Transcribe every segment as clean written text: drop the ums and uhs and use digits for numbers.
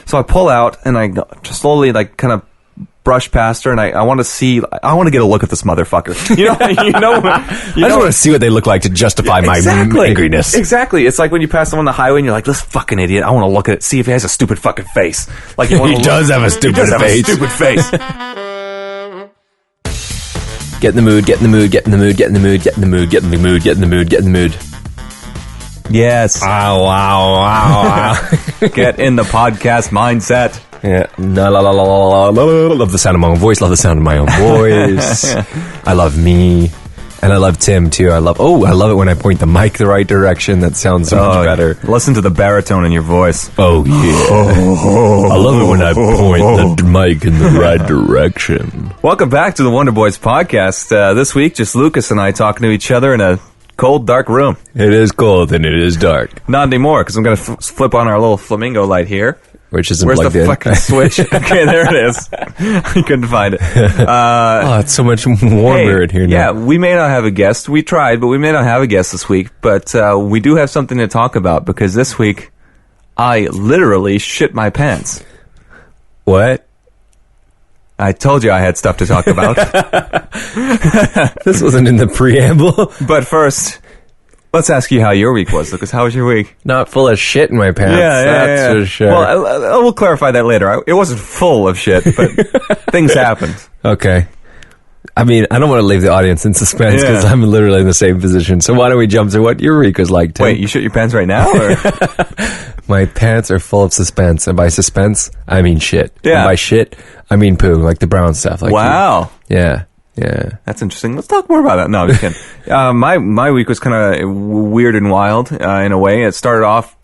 So I pull out and I just slowly like kind of brush past her, and I want to get a look at this motherfucker. I just want to see what they look like to justify my angriness. Exactly. It's like when you pass them on the highway and you're like, this fucking idiot, I want to look at it, see if he has a stupid fucking face. Like he does have a stupid face. Get in the mood, get in the mood, get in the mood, get in the mood, get in the mood, get in the mood, get in the mood, get in the mood. Yes. Wow. Get in the podcast mindset. Yeah. Love the sound of my own voice. Love the sound of my own voice. I love me. And I love Tim, too. I love it when I point the mic the right direction. That sounds so much better. Listen to the baritone in your voice. Oh, yeah. I love it when I point the mic in the right direction. Welcome back to the Wonder Boys podcast. This week, just Lucas and I talking to each other in a cold, dark room. It is cold and it is dark. Not anymore, because I'm going to flip on our little flamingo light here. Which isn't Where's plugged the in. fucking switch? Okay, there it is. I couldn't find it. It's so much warmer in here now. Yeah, we may not have a guest. We tried, but we may not have a guest this week. But we do have something to talk about, because this week, I literally shit my pants. What? I told you I had stuff to talk about. This wasn't in the preamble. But first, let's ask you how your week was, Lucas. How was your week? Not full of shit in my pants. That's for sure. Well, I will clarify that later. It wasn't full of shit, but things happened. Okay. I mean, I don't want to leave the audience in suspense, because I'm literally in the same position. So why don't we jump to what your week was like, Tim? Wait, you shit your pants right now? Or? My pants are full of suspense. And by suspense, I mean shit. Yeah. And by shit, I mean poo, like the brown stuff. Like wow. Yeah. That's interesting. Let's talk more about that. No, I'm just kidding. My week was kind of weird and wild in a way. It started off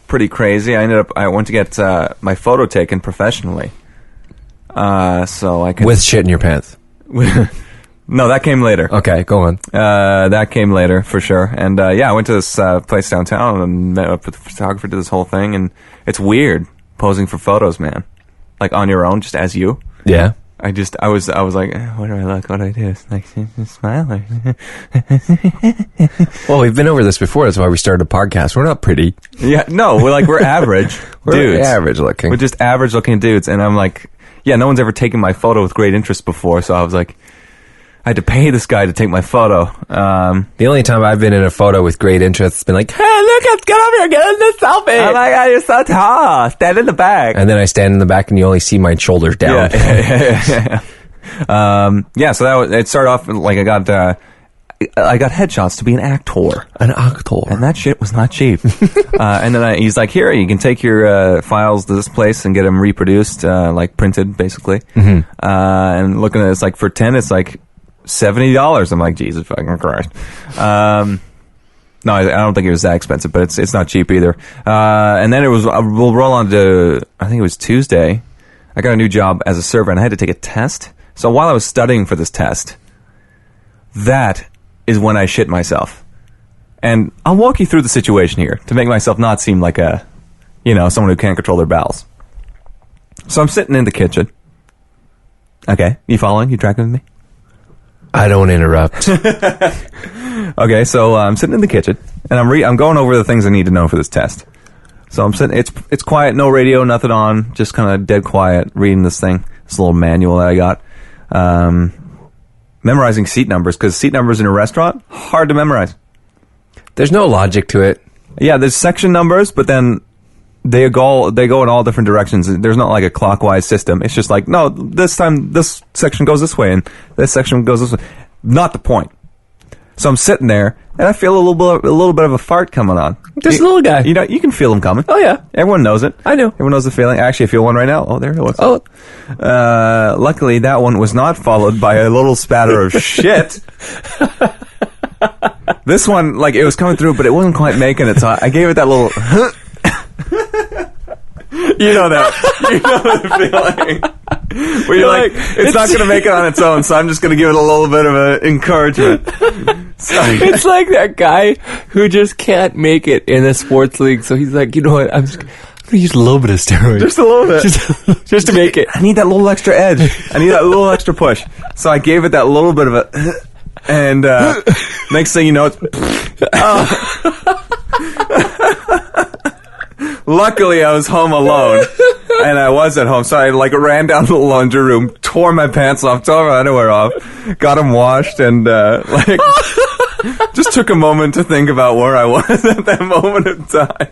pretty crazy. I went to get my photo taken professionally. So I can... With shit in your pants? No, that came later. Okay, go on. That came later, for sure. And I went to this place downtown and met up with the photographer, did this whole thing, and it's weird posing for photos, man. Like on your own, just as you. Yeah. I was like, what do I look? What do I do? Like, smile? Or... Well, we've been over this before. That's why we started a podcast. We're not pretty. Yeah, no, we're average We're dudes. average looking. We're just average looking dudes. And I'm like, yeah, no one's ever taken my photo with great interest before. So I was like, I had to pay this guy to take my photo. The only time I've been in a photo with great interest has been like, hey, Lucas, get over here, get in this selfie. Oh my God, you're so tall. Stand in the back. And then I stand in the back and you only see my shoulders down. Yeah. So it started off like I got headshots to be an actor. An actor. And that shit was not cheap. And then he's like, here, you can take your files to this place and get them reproduced, like printed, basically. Mm-hmm. And looking at it, it's like for 10, it's like $70. I'm like, Jesus fucking Christ. No, I don't think it was that expensive, but it's not cheap either. And then we'll roll on to, I think it was Tuesday. I got a new job as a server, and I had to take a test. So while I was studying for this test, that is when I shit myself. And I'll walk you through the situation here to make myself not seem like someone who can't control their bowels. So I'm sitting in the kitchen. Okay, you following? You tracking with me? I don't interrupt. Okay, so I'm sitting in the kitchen, and I'm going over the things I need to know for this test. So I'm sitting, it's quiet, no radio, nothing on, just kind of dead quiet, reading this little manual that I got. Memorizing seat numbers, because seat numbers in a restaurant, hard to memorize. There's no logic to it. Yeah, there's section numbers, but then they go in all different directions. There's not like a clockwise system. It's just like, no, this time this section goes this way, and this section goes this way. Not the point. So I'm sitting there, and I feel a little bit of a fart coming on. Just a little guy. You can feel them coming. Oh, yeah. Everyone knows it. I know. Everyone knows the feeling. Actually, I feel one right now. Oh, there it was. Oh. Luckily, that one was not followed by a little spatter of shit. This one, like, it was coming through, but it wasn't quite making it, so I gave it that little... You know the feeling. Where you're like, it's not going to make it on its own, so I'm just going to give it a little bit of an encouragement. It's like that guy who just can't make it in a sports league, so he's like, you know what, I'm going to use a little bit of steroids. Just a little bit. Just to make it. I need that little extra edge. I need that little extra push. So I gave it that little bit of a... And next thing you know, it's... Luckily, I was home alone, and I was at home, so I like ran down to the laundry room, tore my pants off, tore my underwear off, got them washed, and like just took a moment to think about where I was at that moment of time.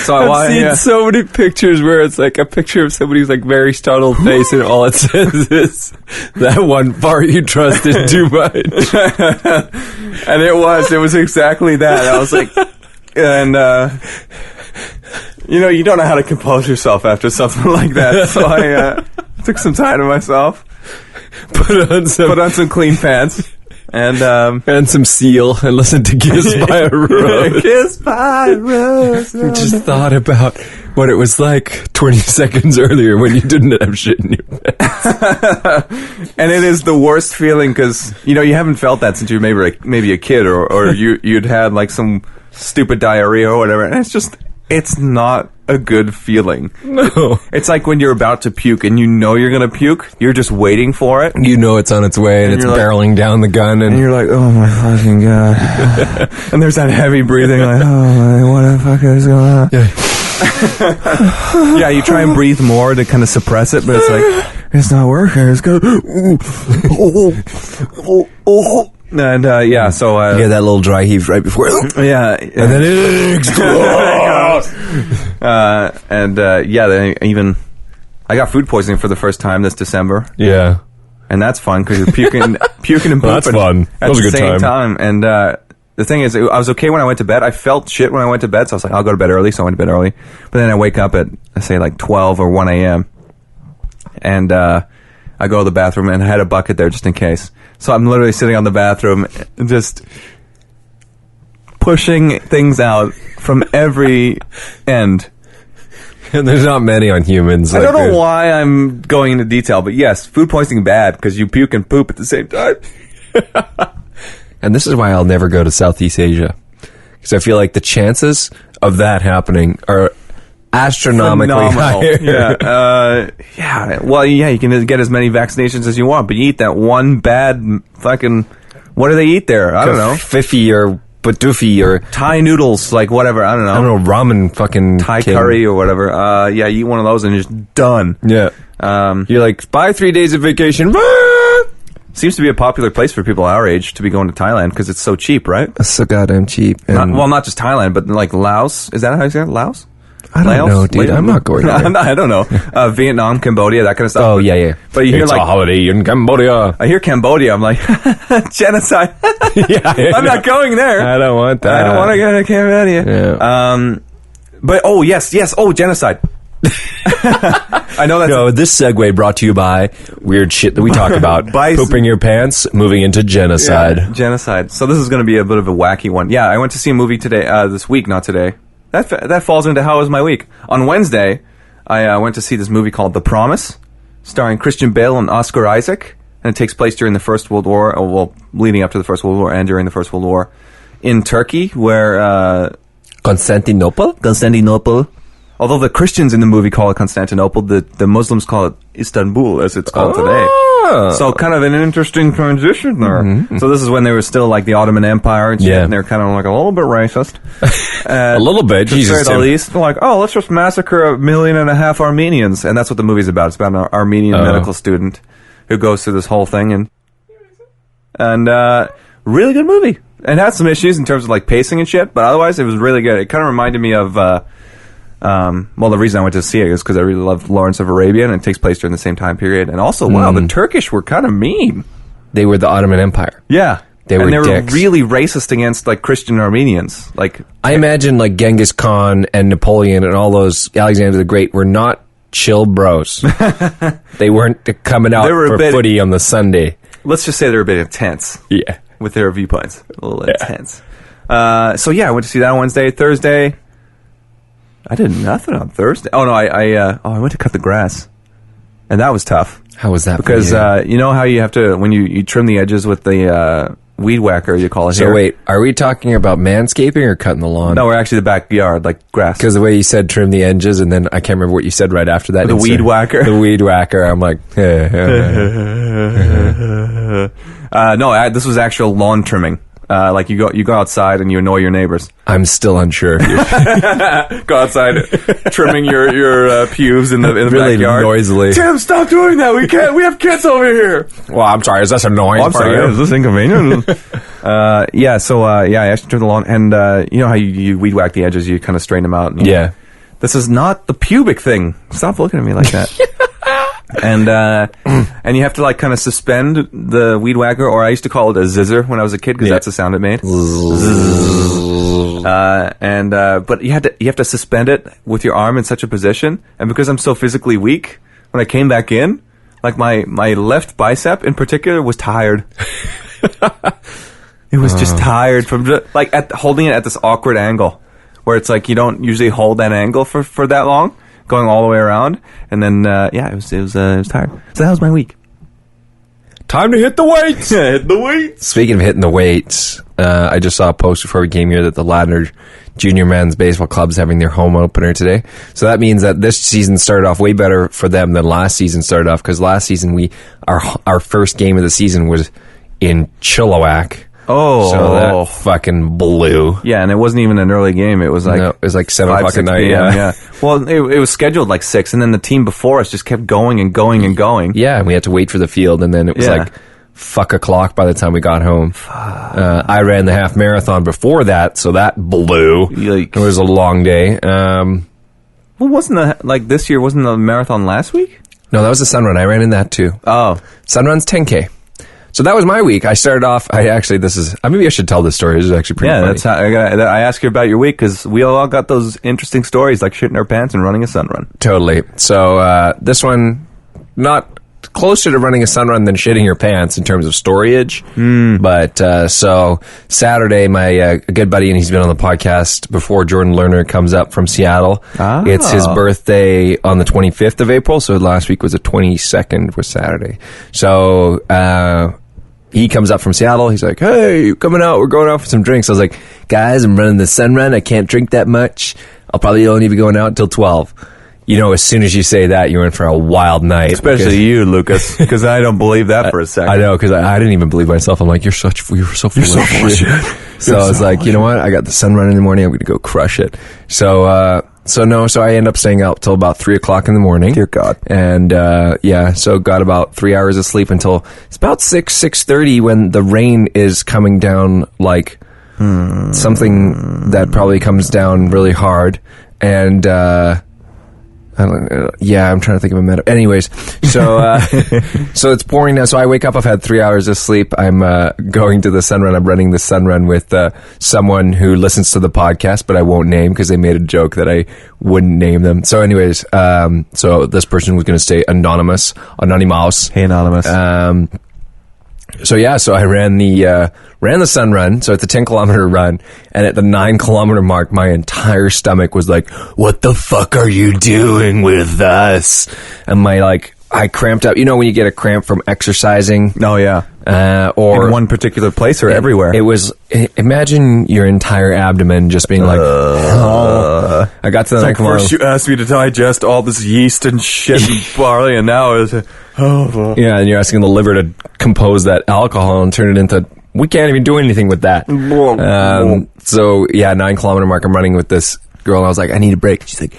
So I've seen so many pictures where it's like a picture of somebody's like very startled face, and all it says is that one part you trusted too much. And it was exactly that. I was like, and you don't know how to compose yourself after something like that. So I took some time to myself, put on some clean pants. And some Seal, and listen to Kiss by a Rose. Kiss by a Rose. I just thought about what it was like 20 seconds earlier when you didn't have shit in your pants. And it is the worst feeling because, you haven't felt that since you were maybe a kid or you'd had like some stupid diarrhea or whatever. And it's not a good feeling. No. It's like when you're about to puke and you're going to puke. You're just waiting for it. You know it's on its way and it's barreling down the gun. And you're like, oh my fucking God. And there's that heavy breathing like, oh my, what the fuck is going on? Yeah. Yeah, you try and breathe more to kind of suppress it, but it's like, it's not working. It's going And so you get that little dry heave right before, yeah, and then it explodes. Then even I got food poisoning for the first time this December. Yeah, and that's fun because you're puking and pooping that's fun. At the same time. And the thing is, I was okay when I went to bed. I felt shit when I went to bed, so I was like, I'll go to bed early. So I went to bed early, but then I wake up at say like 12 or 1 a.m. and I go to the bathroom and I had a bucket there just in case. So I'm literally sitting on the bathroom just pushing things out from every end. And there's not many on humans. I don't know why I'm going into detail, but yes, food poisoning bad because you puke and poop at the same time. And this is why I'll never go to Southeast Asia. Because I feel like the chances of that happening are astronomically higher. Yeah. Well, yeah, you can get as many vaccinations as you want, but you eat that one bad fucking... What do they eat there? I don't know. Fifi or Batufi or... Thai noodles, like whatever. I don't know. Ramen fucking... Thai curry or whatever. Yeah, you eat one of those and you're just done. Yeah. You're like, buy 3 days of vacation. Seems to be a popular place for people our age to be going to Thailand because it's so cheap, right? It's so goddamn cheap. Not just Thailand, but like Laos. Is that how you say it? Laos? I don't know, dude. I'm not going there. I don't know. Vietnam, Cambodia, that kind of stuff. Oh, yeah. But you hear it's a holiday in Cambodia. I hear Cambodia. I'm like, genocide. I'm not going there. I don't want that. I don't want to go to Cambodia. Yeah. But, yes. Oh, genocide. I know that's... No, this segue brought to you by weird shit that we talk about. Pooping your pants, moving into genocide. Yeah, genocide. So this is going to be a bit of a wacky one. Yeah, I went to see a movie today, this week, not today. That falls into how was my week. On Wednesday, I went to see this movie called The Promise, starring Christian Bale and Oscar Isaac, and it takes place during the First World War, leading up to the First World War and during the First World War, in Turkey, where... Constantinople? Although the Christians in the movie call it Constantinople, the Muslims call it Istanbul, as it's called today. So kind of an interesting transition there. Mm-hmm. So this is when they were still like the Ottoman Empire and shit, and they're kind of like a little bit racist. A little bit, Jesus. To say the least. They're like, let's just massacre 1.5 million Armenians. And that's what the movie's about. It's about an Armenian medical student who goes through this whole thing. And really good movie. It had some issues in terms of like pacing and shit, but otherwise it was really good. It kind of reminded me of... the reason I went to see it is because I really loved Lawrence of Arabia, and it takes place during the same time period. And also, wow, the Turkish were kind of mean. They were the Ottoman Empire. Yeah. They were dicks. Really racist against, like, Christian Armenians. Like, I imagine, like, Genghis Khan and Napoleon and all those, Alexander the Great, were not chill bros. They weren't coming out for footy on the Sunday. Let's just say they were a bit intense. Yeah. With their viewpoints. A little intense. I went to see that on Wednesday. Thursday... I did nothing on Thursday. Oh, no, I went to cut the grass. And that was tough. How was that? Because, you know how you have to, when you trim the edges with the weed whacker, you call it here. So wait, are we talking about manscaping or cutting the lawn? No, we're actually the backyard, like grass. Because the way you said trim the edges, and then I can't remember what you said right after that. The weed whacker? The weed whacker. I'm like, No, this was actual lawn trimming. Like you go outside and you annoy your neighbors. I'm still unsure. Go outside, trimming your pubes in the Really backyard. noisily. Tim, stop doing that. We can't. We have kids over here. Well, I'm sorry. Is this annoying? I'm sorry. for you? Is this inconvenient? Yeah. So I actually trimmed the lawn, and you know how you weed whack the edges, you kind of straighten them out. And, Yeah. This is not the pubic thing. Stop looking at me like that. And you have to like kind of suspend the weed whacker, or I used to call it a zizzer when I was a kid because that's the sound it made. But you have to suspend it with your arm in such a position, and because I'm so physically weak, when I came back in, like my left bicep in particular was tired. It was just tired from holding it at this awkward angle, where it's like you don't usually hold that angle for that long, going all the way around, and then it was tired. So that was my week. Time to hit the weights. Hit the weights. Speaking of hitting the weights, I just saw a post before we came here that the Ladner Junior Men's Baseball Club is having their home opener today. So that means that this season started off way better for them than last season started off, because last season our first game of the season was in Chilliwack. Oh, so that fucking blew. Yeah, and it wasn't even an early game. It was like 7 o'clock at night. Yeah. Well, it was scheduled like 6, and then the team before us just kept going and going and going. Yeah, and we had to wait for the field, and then it was like fuck o'clock by the time we got home. I ran the half marathon before that, so that blew. Yikes. It was a long day. Well, this year wasn't the marathon last week? No, that was the Sun Run. I ran in that too. Oh, Sun Run's 10K. So that was my week. I started off. Maybe I should tell this story. This is actually pretty funny. That's how I asked you about your week, because we all got those interesting stories like shitting our pants and running a sun run. Totally. So this one, not closer to running a sun run than shitting your pants in terms of storage. But so Saturday, my good buddy, and he's been on the podcast before, Jordan Lerner, comes up from Seattle. Oh. It's his birthday on the 25th of April, so last week was the 22nd, was Saturday. So he comes up from Seattle. He's like, hey, coming out. We're going out for some drinks. I was like, guys, I'm running the sun run. I can't drink that much. I'll probably only be going out until 12. You know, as soon as you say that, you're in for a wild night. Especially you, Lucas, because I don't believe that for a second. I know, because I didn't even believe myself. I'm like, you're so full of shit. So I was like, you know what? I got the sun run in the morning. I'm going to go crush it. So I end up staying out till about 3 o'clock in the morning. Dear God. And, so got about 3 hours of sleep until it's about 6:30 when the rain is coming down, like something that probably comes down really hard. And, I'm trying to think of a metaphor. Anyways, so so it's pouring now. So I wake up. I've had 3 hours of sleep. I'm going to the sun run. I'm running the sun run with someone who listens to the podcast, but I won't name because they made a joke that I wouldn't name them. So, anyways, so this person was going to stay anonymous. Hey, anonymous. So I ran the sun run. So it's a 10-kilometer run, and at the 9-kilometer mark, my entire stomach was like, "What the fuck are you doing with us?" And I cramped up. You know when you get a cramp from exercising? Oh yeah. Or in one particular place or everywhere? It was. Imagine your entire abdomen just being like. I got to the 9 kilometer. First you asked me to digest all this yeast and shit and barley, and now it's yeah, and you're asking the liver to compose that alcohol and turn it into. We can't even do anything with that. 9-kilometer mark. I'm running with this girl, and I was like, I need a break. She's like,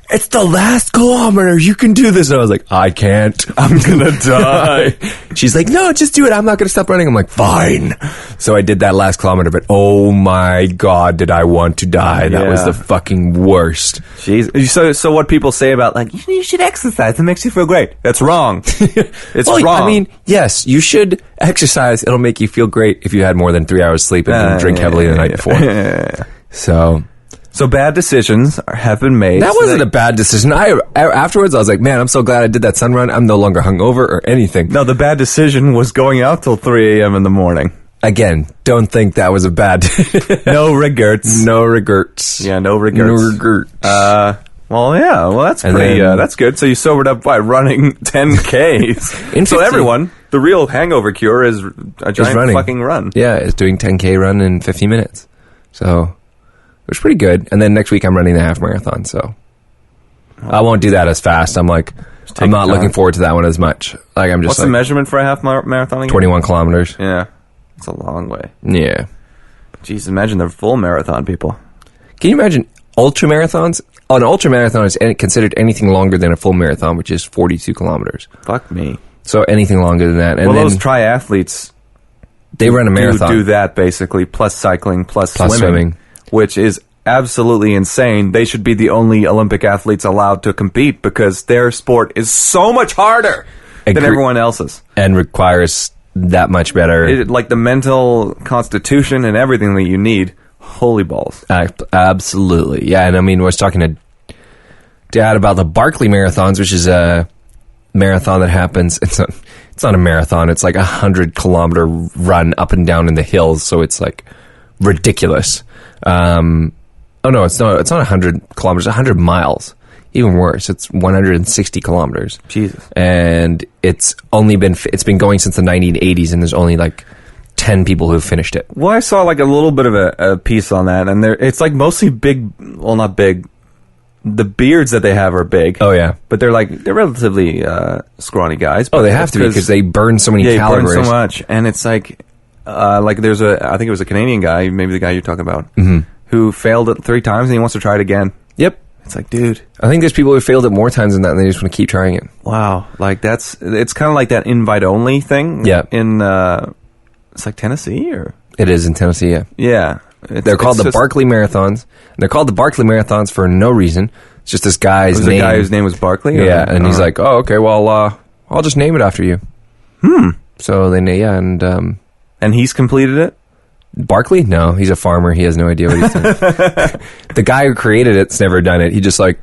it's the last kilometer. You can do this. And I was like, I can't. I'm gonna die. She's like, no, just do it. I'm not gonna stop running. I'm like, fine. So I did that last kilometer, but oh my God, did I want to die. That was the fucking worst. Jeez. So what people say about, like, you should exercise. It makes you feel great. That's wrong. It's wrong. I mean, yes, you should exercise. It'll make you feel great if you had more than 3 hours sleep and didn't drink heavily the night before. So bad decisions have been made. That wasn't a bad decision. Afterwards, I was like, man, I'm so glad I did that sun run. I'm no longer hungover or anything. No, the bad decision was going out till 3 a.m. in the morning. Again, don't think that was a bad... No regrets. No regrets. Yeah, no regrets. No regrets. That's pretty... that's good. So you sobered up by running 10Ks. So everyone, the real hangover cure is a giant fucking run. Yeah, it's doing 10K run in 15 minutes. So... it was pretty good. And then next week I'm running the half marathon, so I won't do that as fast. I'm like, I'm not looking forward to that one as much. Like I'm just. What's the measurement for a half marathon again? 21 kilometers. Yeah, it's a long way. Yeah. Jeez, imagine the full marathon people. Can you imagine ultra marathons? An ultra marathon is considered anything longer than a full marathon, which is 42 kilometers. Fuck me. So anything longer than that. And well, then those triathletes, they run a marathon. Do that basically, plus cycling, plus swimming, which is absolutely insane. They should be the only Olympic athletes allowed to compete because their sport is so much harder than everyone else's. And requires that much better. Like the mental constitution and everything that you need. Holy balls. Absolutely. Yeah, and I mean, I was talking to Dad about the Barkley marathons, which is a marathon that happens. It's not a marathon. It's like 100-kilometer run up and down in the hills, so it's like ridiculous. Oh no, it's not 100 kilometers, 100 miles. Even worse, it's 160 kilometers. Jesus. And it's been going since the 1980s, and there's only like 10 people who've finished it. Well, I saw like a little bit of a piece on that, and it's like mostly big, well, not big. The beards that they have are big. Oh, yeah. But they're relatively scrawny guys. Oh, they have to be because they burn so many calories. Burn so much. And it's like there's I think it was a Canadian guy, maybe the guy you're talking about, who failed it 3 times and he wants to try it again. Yep. It's like, dude. I think there's people who failed it more times than that and they just want to keep trying it. Wow. Like it's kind of like that invite-only thing. Yeah. In, it's like Tennessee or? It is in Tennessee, yeah. Yeah. They're called the Barkley Marathons. And they're called the Barkley Marathons for no reason. It's just this guy's name. The guy whose name was Barkley? Yeah, and he's like, oh, okay, well, I'll just name it after you. So and he's completed it? Barkley? No, he's a farmer. He has no idea what he's doing. The guy who created it's never done it. He just like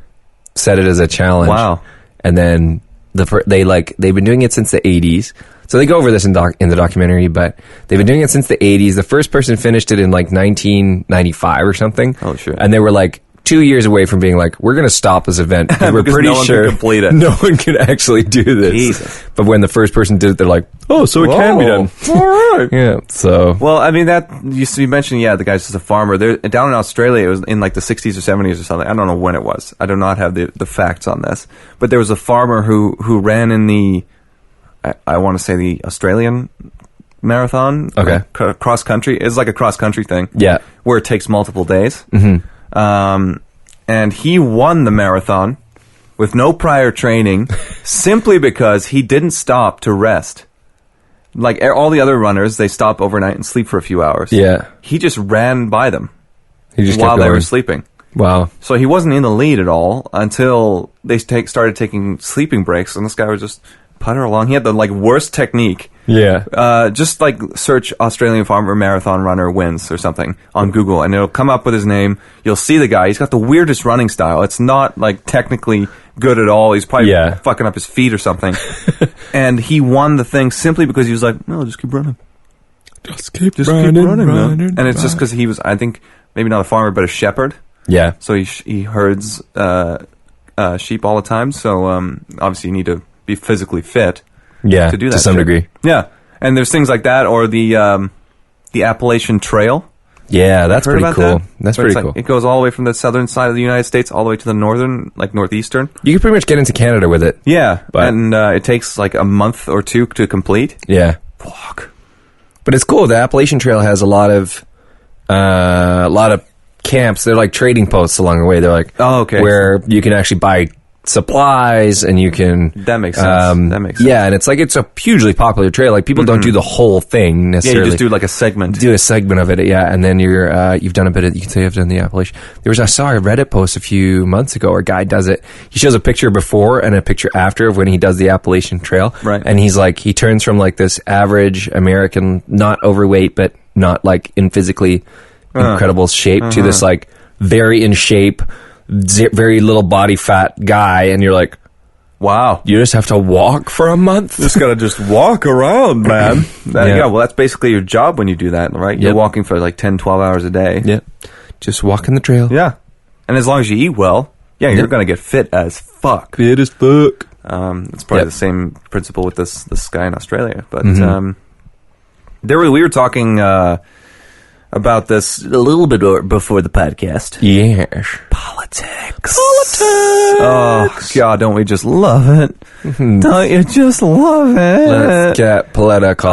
set it as a challenge. Wow. And then they've been doing it since the 80s. So they go over this in the documentary, but they've been doing it since the 80s. The first person finished it in like 1995 or something. Oh, sure. And they were like 2 years away from being like, we're going to stop this event because we're pretty sure complete it. No one can actually do this. Jesus. But when the first person did it, they're like, oh, so it can be done. All right. Yeah. So. Well, I mean, that used to be mentioned. Yeah, the guy's just a farmer. They're down in Australia. It was in like the 60s or 70s or something. I don't know when it was. I do not have the facts on this. But there was a farmer who ran in the, I want to say the Australian marathon. Okay. Cross country. It's like a cross country thing. Yeah. Where it takes multiple days. Mm-hmm. And he won the marathon with no prior training simply because he didn't stop to rest. Like all the other runners, they stop overnight and sleep for a few hours. Yeah. He just ran by them while they were sleeping. Wow. So he wasn't in the lead at all until they started taking sleeping breaks, and this guy was just putter along. He had the like worst technique. Yeah. Just like search Australian farmer marathon runner wins or something on Google, and it'll come up with his name. You'll see the guy. He's got the weirdest running style. It's not like technically good at all. He's probably fucking up his feet or something. And he won the thing simply because he was like, no, just keep running. Just keep running, man. And it's just because he was, I think, maybe not a farmer, but a shepherd. Yeah. So he herds sheep all the time. So obviously you need to be physically fit. Yeah, to do that to some degree. Yeah, and there's things like that, or the Appalachian Trail. Yeah, that's pretty cool. That's pretty cool. It goes all the way from the southern side of the United States all the way to the northern, like northeastern. You can pretty much get into Canada with it. Yeah, and it takes like a month or 2 to complete. Yeah, fuck. But it's cool. The Appalachian Trail has a lot of camps. They're like trading posts along the way. They're like, oh, okay, where you can actually buy supplies and you can that makes sense. Yeah, and it's a hugely popular trail. Like people don't do the whole thing necessarily. Yeah, you just do like a segment. Do a segment of it, yeah, and then you've done a bit of, you can say I've done the Appalachian. I saw a Reddit post a few months ago where a guy does it. He shows a picture before and a picture after of when he does the Appalachian Trail. Right. And he's like, he turns from like this average American, not overweight, but not like in physically incredible shape to this like very in shape, very little body fat guy, and you're like, wow, you just have to walk for a month? Just gotta just walk around, man. Yeah, well, that's basically your job when you do that, right? You're walking for like 10-12 hours a day. Yeah, just walking the trail. Yeah, and as long as you eat well, you're gonna get fit as fuck. Fit as fuck. It's probably the same principle with this guy in Australia, but we were talking about this a little bit before the podcast. Yes. Politics. Oh, God, don't we just love it? Don't you just love it? Let's get political.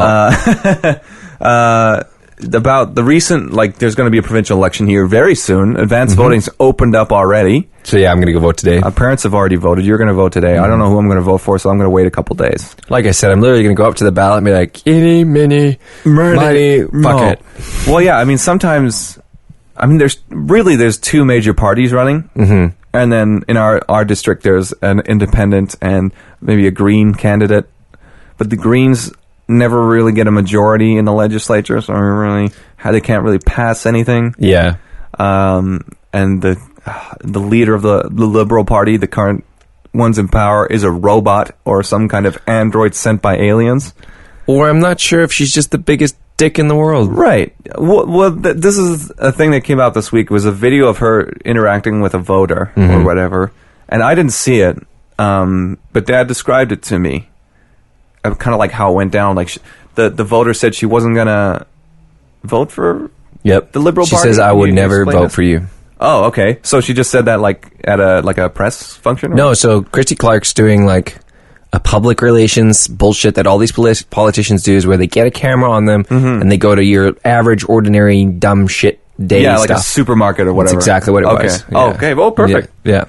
About the recent, like, there's going to be a provincial election here very soon. Advanced voting's opened up already. So yeah, I'm going to go vote today. Our parents have already voted. You're going to vote today. I don't know who I'm going to vote for, so I'm going to wait a couple days. Like I said, I'm literally going to go up to the ballot and be like, itty, mini, mighty, fuck it. Well, yeah, I mean, sometimes, there's two major parties running. Mm-hmm. And then in our district, there's an independent and maybe a green candidate. But the Greens never really get a majority in the legislature, so they can't really pass anything. Yeah. And the leader of the Liberal Party, the current ones in power, is a robot or some kind of android sent by aliens. Or I'm not sure if she's just the biggest dick in the world. Right. Well, this is a thing that came out this week. It was a video of her interacting with a voter or whatever, and I didn't see it, but Dad described it to me. Kind of like how it went down. Like the voter said she wasn't gonna vote for the Liberal Party. She says, "I would never vote for you." Oh, okay. So she just said that like at a press function? Or? No, so Christy Clark's doing like a public relations bullshit that all these politicians do, is where they get a camera on them and they go to your average, ordinary, dumb shit day like stuff. a supermarket or whatever. That's exactly what it was. Yeah. Oh, okay. Well, perfect. Yeah.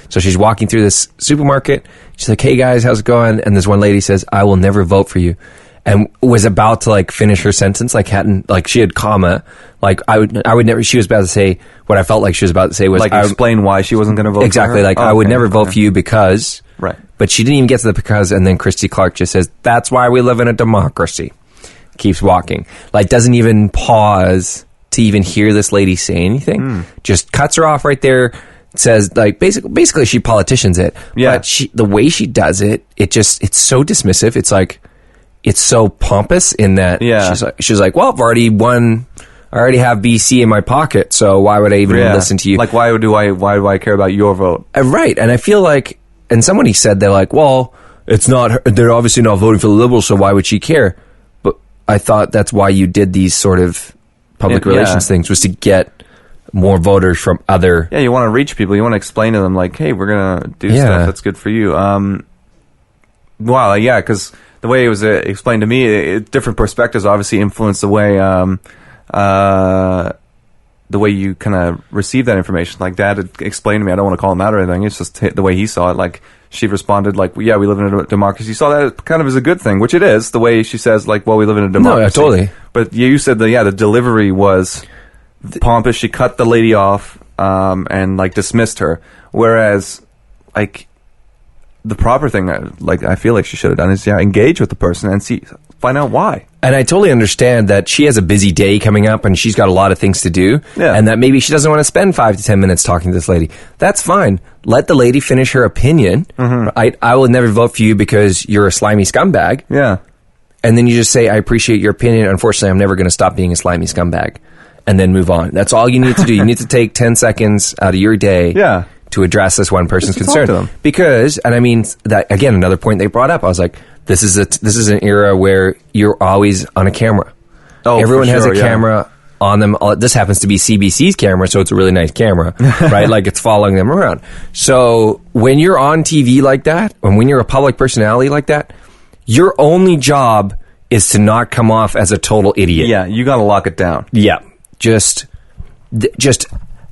So she's walking through this supermarket. She's like, "Hey guys, how's it going?" And this one lady says, "I will never vote for you," and was about to like finish her sentence, like hadn't, like she had comma, like I would never. She was about to say what I felt like she was about to say was like explain why she wasn't going to vote. Exactly, for her? like I would never vote for you because. Right. But she didn't even get to the because, and then Christy Clark just says, "That's why we live in a democracy." Keeps walking, like doesn't even pause to even hear this lady say anything. Just cuts her off right there. Says like basically she politicians it. Yeah. But the way she does it, it's so dismissive. It's like it's so pompous in that she's like, "Well, I've already won. I already have BC in my pocket, so why would I even listen to you?" Like why do I care about your vote? Right. And I feel like, and somebody said, they're like, "Well, it's not, they're obviously not voting for the Liberals, so why would she care?" But I thought that's why you did these sort of public relations things, was to get more voters from other... Yeah, you want to reach people. You want to explain to them, like, hey, we're going to do stuff that's good for you. Because the way it was explained to me, different perspectives obviously influence the way you kind of receive that information. Like, Dad had explained to me, I don't want to call him out or anything, it's just the way he saw it. Like, she responded like, yeah, we live in a democracy. You saw that kind of as a good thing, which it is, the way she says, like, well, we live in a democracy. No, yeah, totally. But you said the delivery was... pompous. She cut the lady off and like dismissed her, whereas like the proper thing, like I feel like she should have done is engage with the person and find out why. And I totally understand that she has a busy day coming up and she's got a lot of things to do, and that maybe she doesn't want to spend 5 to 10 minutes talking to this lady. That's fine. Let the lady finish her opinion. I will never vote for you because you're a slimy scumbag. And then you just say, I appreciate your opinion, unfortunately I'm never going to stop being a slimy scumbag. And then move on. That's all you need to do. You need to take 10 seconds out of your day to address this one person's concern. Because, and I mean, that again, another point they brought up, I was like, this is an era where you're always on a camera. Oh, everyone has a camera on them. This happens to be CBC's camera, so it's a really nice camera, right? Like it's following them around. So when you're on TV like that, and when you're a public personality like that, your only job is to not come off as a total idiot. Yeah, you got to lock it down. Yeah. Just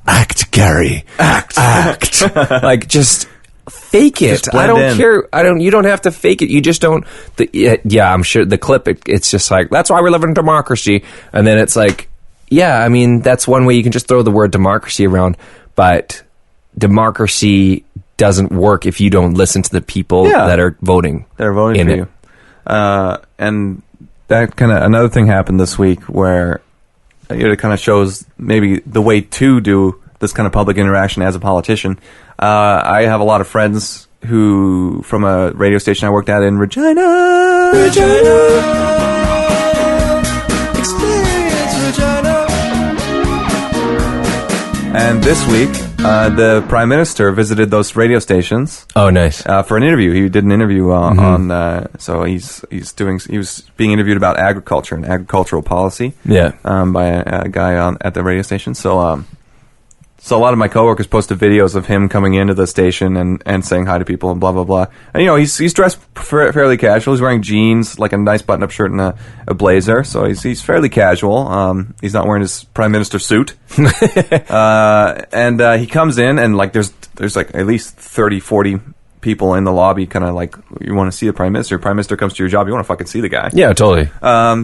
act, Gary. Act. Like, just fake it. Just I don't in. care. You don't have to fake it. You just don't. I'm sure the clip, it's just like, that's why we live in a democracy. And then it's like, yeah, I mean, that's one way you can just throw the word democracy around. But democracy doesn't work if you don't listen to the people that are voting. They're voting for you. And that kind of, another thing happened this week where it kind of shows maybe the way to do this kind of public interaction as a politician. I have a lot of friends who, from a radio station I worked at in Regina. Experience Regina. And this week, the Prime Minister visited those radio stations. Oh, nice. For an interview. He did an interview so he was being interviewed about agriculture and agricultural policy. Yeah. By a guy at the radio station. So a lot of my coworkers posted videos of him coming into the station and saying hi to people and blah, blah, blah. And, he's dressed fairly casual. He's wearing jeans, like a nice button-up shirt and a blazer. So he's fairly casual. He's not wearing his prime minister suit. And he comes in and, like, there's like at least 30, 40 people in the lobby kind of like, you want to see the prime minister. Prime minister comes to your job, you want to fucking see the guy. Yeah, totally.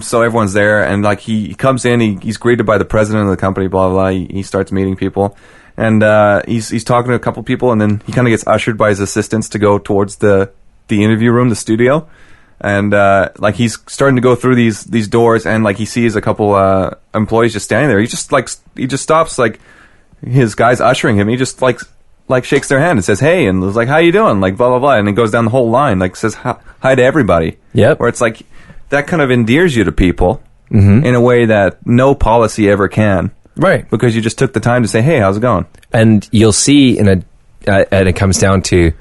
So everyone's there, and like he comes in, he's greeted by the president of the company, blah, blah, blah. He starts meeting people, and he's talking to a couple people, and then he kind of gets ushered by his assistants to go towards the interview room, the studio. And like he's starting to go through these doors, and like he sees a couple employees just standing there. He just stops, like his guys ushering him. He just like shakes their hand and says hey, and was like, how you doing, like blah blah blah, and it goes down the whole line, like says hi to everybody. Yep. Where it's like that kind of endears you to people in a way that no policy ever can. Right. Because you just took the time to say hey, how's it going? And you'll see and it comes down to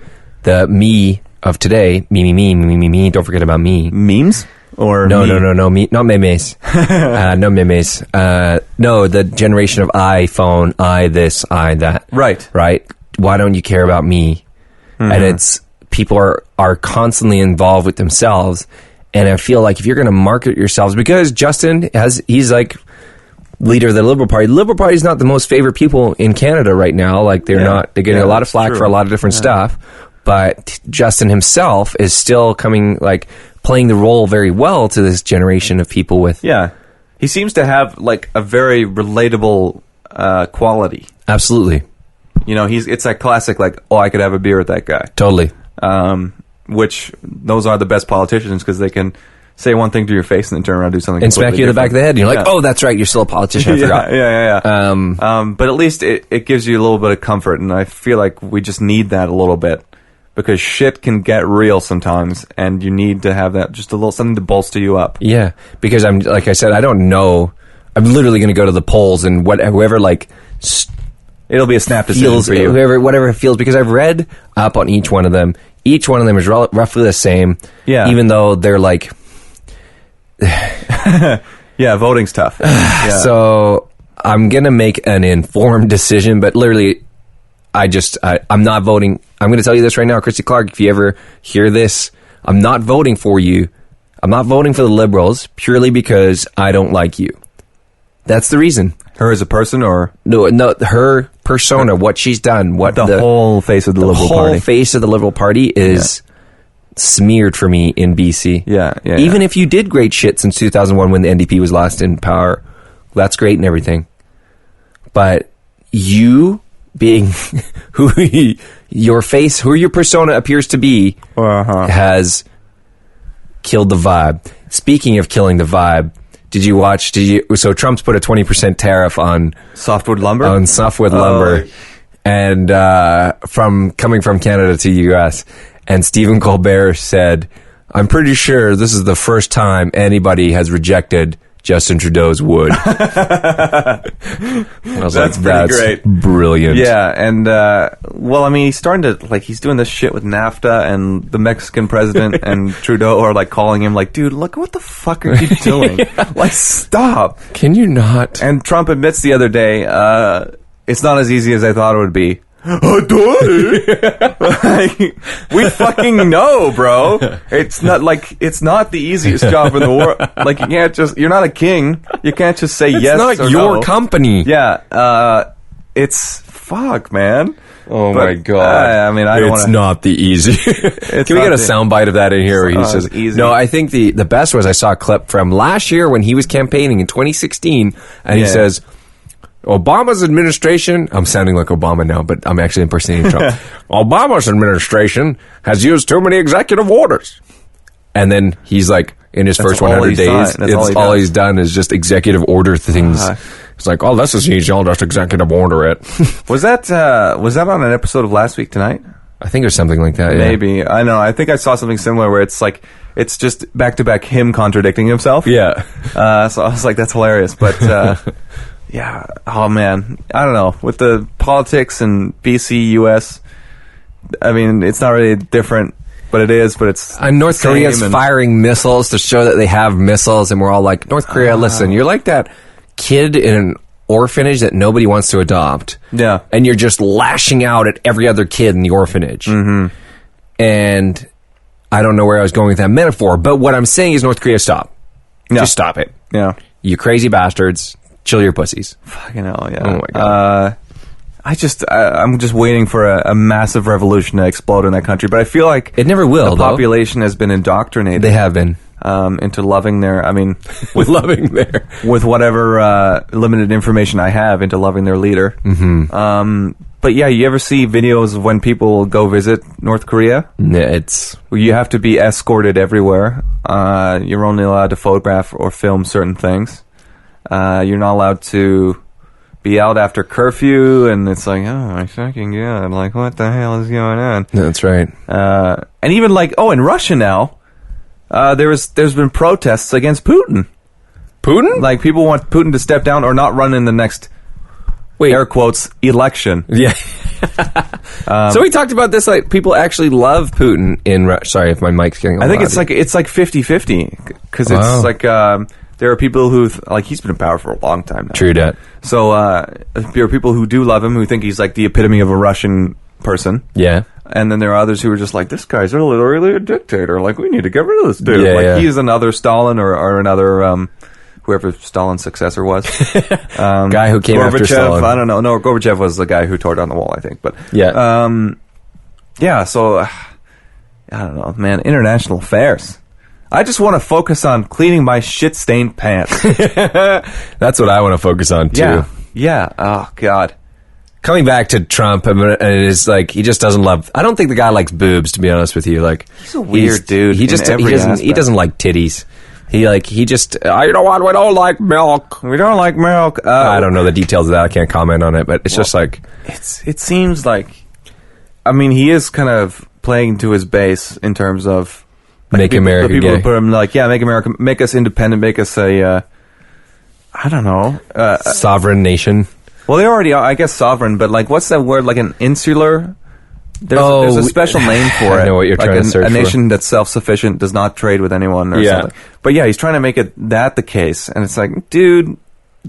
the me of today. Me. Don't forget about me. Memes? Or no, me, not memes. No memes. No, the generation of iPhone, I this, I that. Right. Why don't you care about me? And it's people are constantly involved with themselves, and I feel like if you're going to market yourselves, because Justin he's like leader of the Liberal Party. The Liberal Party is not the most favorite people in Canada right now. Like they're getting a lot of flack for a lot of different stuff. But Justin himself is still playing the role very well to this generation of people with... Yeah. He seems to have, like, a very relatable quality. Absolutely. It's that classic, like, oh, I could have a beer with that guy. Totally. Which, those are the best politicians, because they can say one thing to your face and then turn around and do something and smack you in the back of the head, and you're like, oh, that's right, you're still a politician, I forgot. Yeah. But at least it gives you a little bit of comfort, and I feel like we just need that a little bit. Because shit can get real sometimes, and you need to have that, just a little something to bolster you up. Yeah, because like I said, I don't know. I'm literally going to go to the polls, and whoever it'll be a snap decision for you. Whatever it feels, because I've read up on each one of them. Each one of them is roughly the same. Yeah. Even though they're like, yeah, voting's tough. Yeah. So I'm going to make an informed decision, but literally, I'm not voting. I'm going to tell you this right now, Christy Clark, if you ever hear this, I'm not voting for you. I'm not voting for the Liberals purely because I don't like you. That's the reason. Her as a person, or? No, her persona, what she's done. What the whole face of the Liberal Party. The whole face of the Liberal Party is smeared for me in BC. Yeah. Even if you did great shit since 2001 when the NDP was last in power, that's great and everything. But you... being who your persona appears to be, has killed the vibe. Speaking of killing the vibe, so Trump's put a 20% tariff on softwood lumber? On softwood lumber. And coming from Canada to US. And Stephen Colbert said, I'm pretty sure this is the first time anybody has rejected Justin Trudeau's wood. I was that's great. Brilliant. Yeah, and he's starting to he's doing this shit with NAFTA, and the Mexican president and Trudeau are calling him dude, look, what the fuck are you doing? Stop. Can you not? And Trump admits the other day, it's not as easy as I thought it would be. We fucking know, bro. It's not the easiest job in the world. You can't you're not a king. You can't just say yes or no. It's not your company. Yeah. It's fuck, man. Oh my god. I don't want It's not the easy. Can we get a soundbite of that in here where he says, easy. No, I think the best was I saw a clip from last year when he was campaigning in 2016, and he says, Obama's administration, I'm sounding like Obama now, but I'm actually impersonating Trump. Obama's administration has used too many executive orders. And then he's in his first 100 days, all he's done is just executive order things. It's oh, this is easy, I'll just executive order it. Was that on an episode of Last Week Tonight? I think it was something like that, Maybe. Yeah. I know. I think I saw something similar where it's it's just back to back him contradicting himself. Yeah. So I was that's hilarious. But Yeah. Oh man, I don't know. With the politics and BC, US, I mean, it's not really different, but it is. But it's North Korea's firing missiles to show that they have missiles, and we're all like, North Korea, listen, you're like that kid in an orphanage that nobody wants to adopt. Yeah. And you're just lashing out at every other kid in the orphanage. Mm-hmm. And I don't know where I was going with that metaphor, but what I'm saying is North Korea, stop. Yeah. Just stop it. Yeah. You crazy bastards. Chill your pussies. Fucking hell, yeah. Oh my God. I'm just waiting for a massive revolution to explode in that country, but I feel like it never will. The population has been indoctrinated. They have been into loving their. I mean, with whatever limited information I have, into loving their leader. Mm-hmm. But yeah, you ever see videos of when people go visit North Korea? Yeah, you have to be escorted everywhere. You're only allowed to photograph or film certain things. You're not allowed to be out after curfew, and it's like, oh my fucking God, like, what the hell is going on? That's right. And even like, in Russia now, there's been protests against Putin. Putin? Like, people want Putin to step down or not run in the next, air quotes, election. Yeah. So we talked about this, like, people actually love Putin in Russia. Sorry if my mic's getting all I think loud. it's like 50-50, because it's like, there are people who, like, he's been in power for a long time now. True that. So, there are people who do love him, who think he's like the epitome of a Russian person. Yeah. And then there are others who are just like, this guy's really a dictator. Like, we need to get rid of this dude. Yeah, like, he's another Stalin or another, whoever Stalin's successor was. Guy who came Gorbachev, after Stalin. I don't know. No, Gorbachev was the guy who tore down the wall, I think. But, yeah. So, I don't know, man. International affairs. I just want to focus on cleaning my shit-stained pants. That's what I want to focus on, too. Yeah. Oh, God. Coming back to Trump, and it is like, he just doesn't love... I don't think the guy likes boobs, to be honest with you. Like, he's a weird dude. He doesn't like titties. We don't like milk. We don't like milk. I don't know the details of that. I can't comment on it, but it's just like... It seems like... I mean, he is kind of playing to his base in terms of... Make America people gay. Put him like, make America, make us independent, make us a, I don't know, sovereign nation. Well, they already are, I guess, sovereign, but like, what's that word? Like an insular? There's a special name for it. I know what you're like trying to search a for. nation that's self-sufficient, does not trade with anyone or something. But yeah, he's trying to make that the case, and it's like, dude,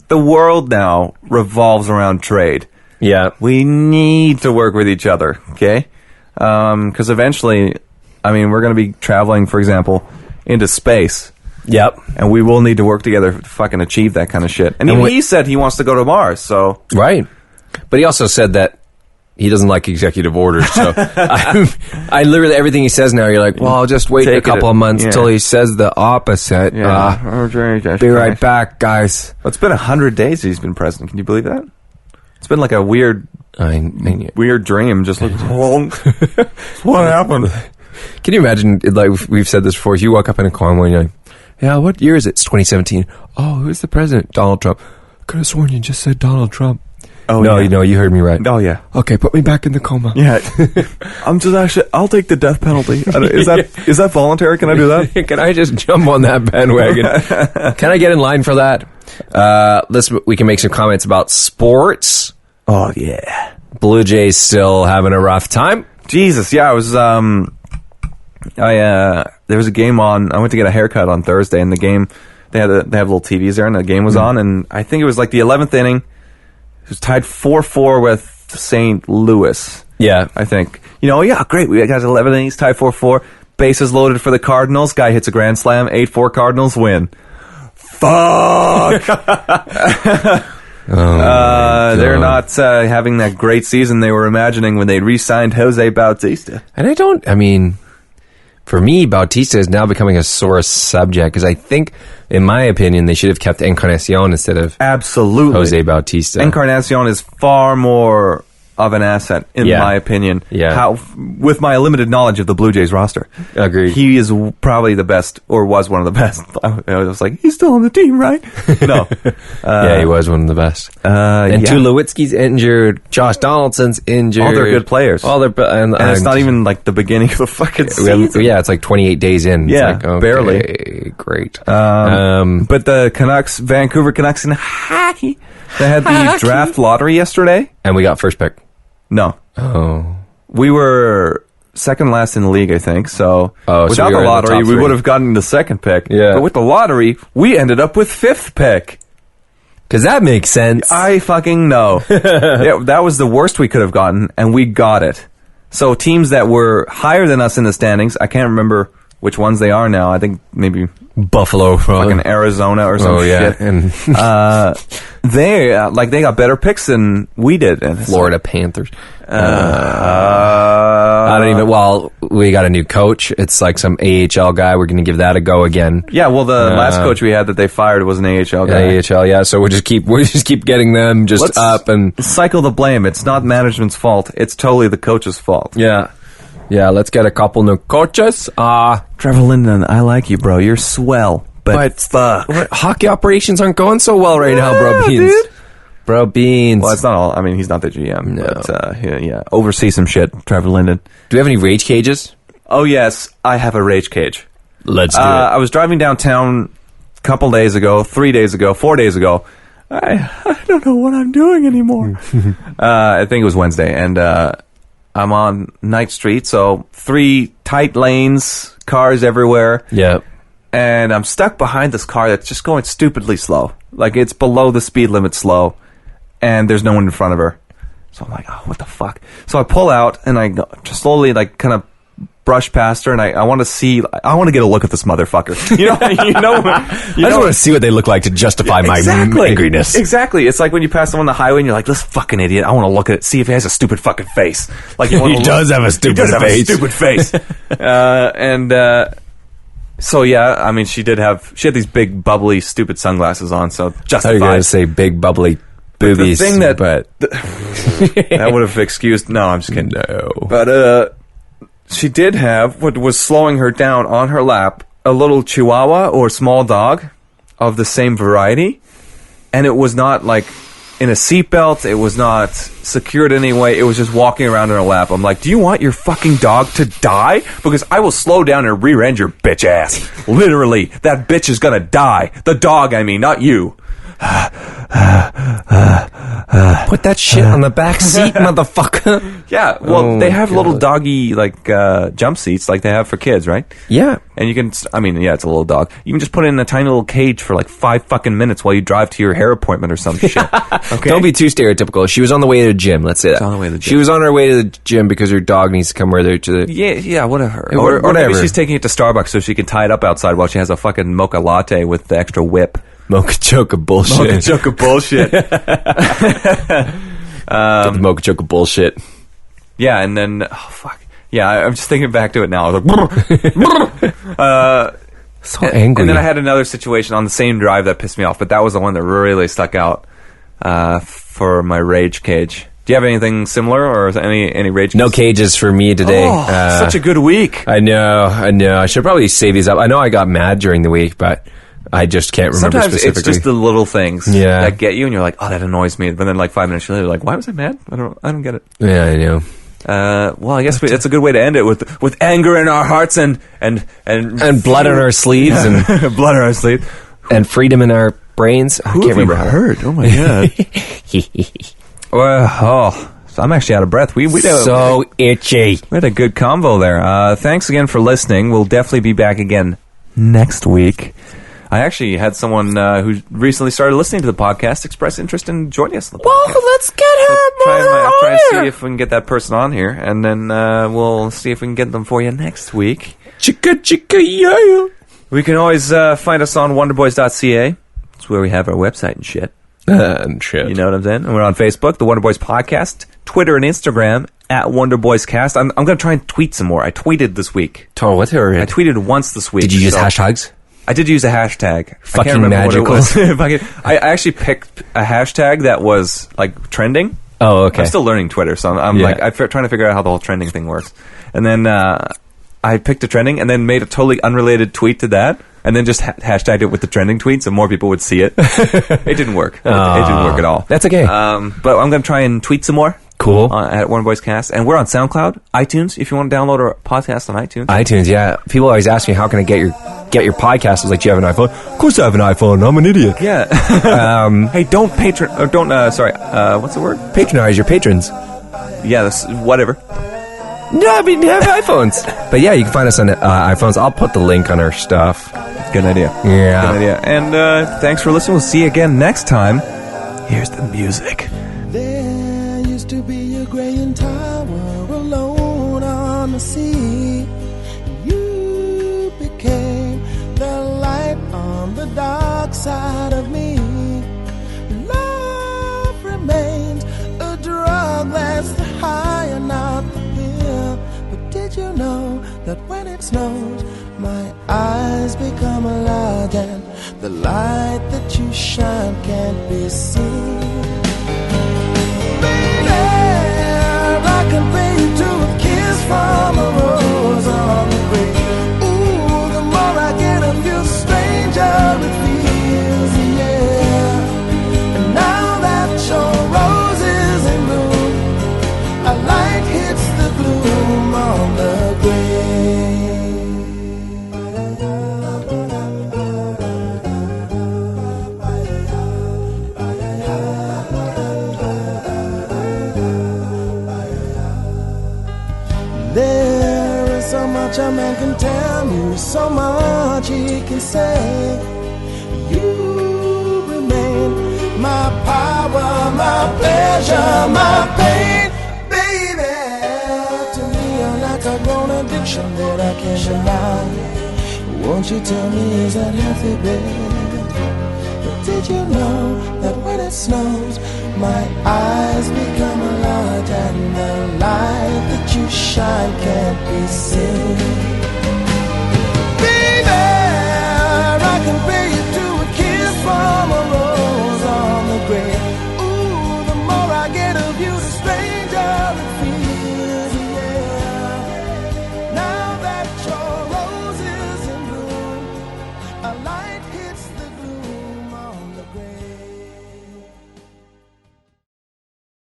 the world now revolves around trade. Yeah. We need to work with each other, okay? Because eventually... I mean, we're going to be traveling, for example, into space. Yep. And we will need to work together to fucking achieve that kind of shit. And he said he wants to go to Mars, so... Right. But he also said that he doesn't like executive orders, so... I literally, everything he says now, you're like, well, I'll just wait a couple of months until he says the opposite. Yeah. Be right back, guys. Well, it's been 100 days he's been president. Can you believe that? It's been like a weird dream. Just like, what happened? Can you imagine, like, we've said this before, you walk up in a car and you're like, yeah, what year is it? It's 2017. Oh, who's the president? Donald Trump. Could have sworn you just said Donald Trump. Oh, no, you heard me right. Oh, yeah. Okay, put me back in the coma. Yeah. I'll take the death penalty. Is that voluntary? Can I do that? Can I just jump on that bandwagon? Can I get in line for that? We can make some comments about sports. Oh, yeah. Blue Jays still having a rough time. Jesus, yeah, I was, there was a game on, I went to get a haircut on Thursday, and the game, they have little TVs there, and the game was on, and I think it was like the 11th inning. It was tied 4-4 with St. Louis. Yeah. I think. Great, we got 11 innings, tied 4-4, bases loaded for the Cardinals, guy hits a grand slam, 8-4 Cardinals win. Fuck! They're not having that great season they were imagining when they re-signed Jose Bautista. And for me, Bautista is now becoming a sore subject, because I think, in my opinion, they should have kept Encarnacion instead of Absolutely. Jose Bautista. Encarnacion is far more of an asset, in my opinion. Yeah. With my limited knowledge of the Blue Jays roster. Agreed. He is probably the best, or was one of the best. I was like, he's still on the team, right? No. Yeah, he was one of the best. And Tulowitzki's injured. Josh Donaldson's injured. All their good players. And it's not even like the beginning of the fucking season. Yeah, it's like 28 days in. Yeah, it's like, okay, barely. Great. But the Canucks, Vancouver Canucks in hockey, they had the draft lottery yesterday. And we got first pick. No. Oh. We were second last in the league, I think. So without we the were in the lottery, top we three. would have gotten the second pick. Yeah. But with the lottery, we ended up with fifth pick. Because that makes sense. I fucking know. Yeah, that was the worst we could have gotten, and we got it. So teams that were higher than us in the standings, I can't remember which ones they are now. I think maybe Buffalo, fucking Arizona or some shit. And They got better picks than we did. And Florida Panthers. I don't even. Well, we got a new coach. It's like some AHL guy. We're going to give that a go again. Yeah, well, the last coach we had that they fired was an AHL guy. AHL, yeah. So we'll just keep getting them Let's up and cycle the blame. It's not management's fault. It's totally the coach's fault. yeah. Let's get a couple new coaches. Trevor Linden, I like you, bro. You're swell, but fuck. Hockey operations aren't going so well right now, bro. Beans. Dude. Bro, Beans. Well, it's not all. I mean, he's not the GM. No. But, yeah. Oversee some shit, Trevor Linden. Do we have any rage cages? Oh, yes. I have a rage cage. Let's do it. I was driving downtown a couple days ago, 3 days ago, 4 days ago. I don't know what I'm doing anymore. I think it was Wednesday. And I'm on Ninth Street, so 3 tight lanes, cars everywhere. Yeah. And I'm stuck behind this car that's just going stupidly slow. Like, it's below the speed limit slow. And there's no one in front of her. So I'm like, oh, what the fuck? So I pull out, and I go, just slowly, like, kind of brush past her, and I want to see, I want to get a look at this motherfucker. I just want to see what they look like to justify my angriness. Exactly. It's like when you pass someone on the highway, and you're like, this fucking idiot, I want to look at it, see if he has a stupid fucking face. Like, He does have a stupid face. So yeah, I mean, she had these big, bubbly, stupid sunglasses on, so I was justified. going to say big, bubbly boobies. The thing that would have excused. No, I'm just kidding. No. But she did have what was slowing her down on her lap, a little Chihuahua or small dog of the same variety, and it was not like in a seatbelt. It was not secured anyway. It was just walking around in her lap. I'm like, do you want your fucking dog to die? Because I will slow down and rear-end your bitch ass. Literally, that bitch is gonna die. The dog, I mean, not you. Put that shit on the back seat, motherfucker. Yeah, well, they have little doggy, like, jump seats like they have for kids, right? Yeah. And you can, I mean, yeah, it's a little dog. You can just put it in a tiny little cage for like 5 fucking minutes while you drive to your hair appointment or some shit. Okay? Don't be too stereotypical. She was on the way to the gym, let's say that. on the way to the gym. She was on her way to the gym because her dog needs to come with her to the... Yeah, whatever. Or Or maybe whatever. she's taking it to Starbucks so she can tie it up outside while she has a fucking mocha latte with the extra whip. Mocha choke of bullshit. Mocha choke of bullshit. Mocha choke of bullshit. Yeah, and then, oh, fuck. Yeah, I'm just thinking back to it now. I was like, So angry. And then I had another situation on the same drive that pissed me off, but that was the one that really stuck out for my rage cage. Do you have anything similar, or is any rage? No cages for me today. Oh, such a good week. I know. I should probably save these up. I know I got mad during the week, but I just can't remember Sometimes specifically. it's just the little things Yeah. that get you, and you're like, oh, that annoys me. But then, like 5 minutes later, you're like, why was I mad? I don't get it. Yeah, I know. Well, I guess it's a good way to end it with anger in our hearts and blood on our sleeves and blood on our sleeves and freedom in our brains. I can't remember how to- hurt. Oh my god. Well, so I'm actually out of breath. We so itchy. We had a good combo there. Thanks again for listening. We'll definitely be back again next week. I actually had someone who recently started listening to the podcast express interest in joining us on the podcast. Well, let's get her Try and see if we can get that person on here, and then we'll see if we can get them for you next week. Chicka, yeah. We can always find us on wonderboys.ca. It's where we have our website and shit. And shit. You know what I'm saying? And we're on Facebook, the Wonder Boys Podcast, Twitter and Instagram at WonderBoysCast. I'm going to try and tweet some more. I tweeted this week. Oh, what? I tweeted once this week. Did you use hashtags? I did use a hashtag. I Fucking can't remember magical. what it was. I actually picked a hashtag that was like trending. Oh, okay. I'm still learning Twitter, so I'm Yeah. like, trying to figure out how the whole trending thing works. And then I picked a trending and then made a totally unrelated tweet to that. And then just hashtagged it with the trending tweet so more people would see it. It didn't work. It didn't work at all. That's okay. But I'm going to try and tweet some more. Cool. At One Voice Cast. And we're on SoundCloud, iTunes, if you want to download our podcast on iTunes. iTunes, yeah. People always ask me, how can I get your podcast? I was like, do you have an iPhone? Of course I have an iPhone. I'm an idiot. Yeah. Hey, don't what's the word? Patronize your patrons. Yeah, whatever. No, I mean, you have iPhones. But yeah, you can find us on iPhones. I'll put the link on our stuff. Good idea. Yeah. Good idea. And thanks for listening. We'll see you again next time. Here's the music. There used to be a graying tower alone on the sea. You became the light on the dark side of me. Love remains a drug that's the high and not the pill. But did you know that when it snows, my eyes become a light, and the light that you shine can't be seen? I can pay you to a kiss from a rose on the grave. Ooh, the more I get of you, stranger it feels, yeah. And now that your rose is in bloom, a light hits the gloom on the grave. There is so much a man can tell you, so much he can say. You remain my power, my pleasure, my pain, baby. To me, you're like a grown addiction that I can't deny. Won't you tell me, is that healthy, baby? But did you know that when it snows, my eyes become a light, and the light that you shine can't be seen?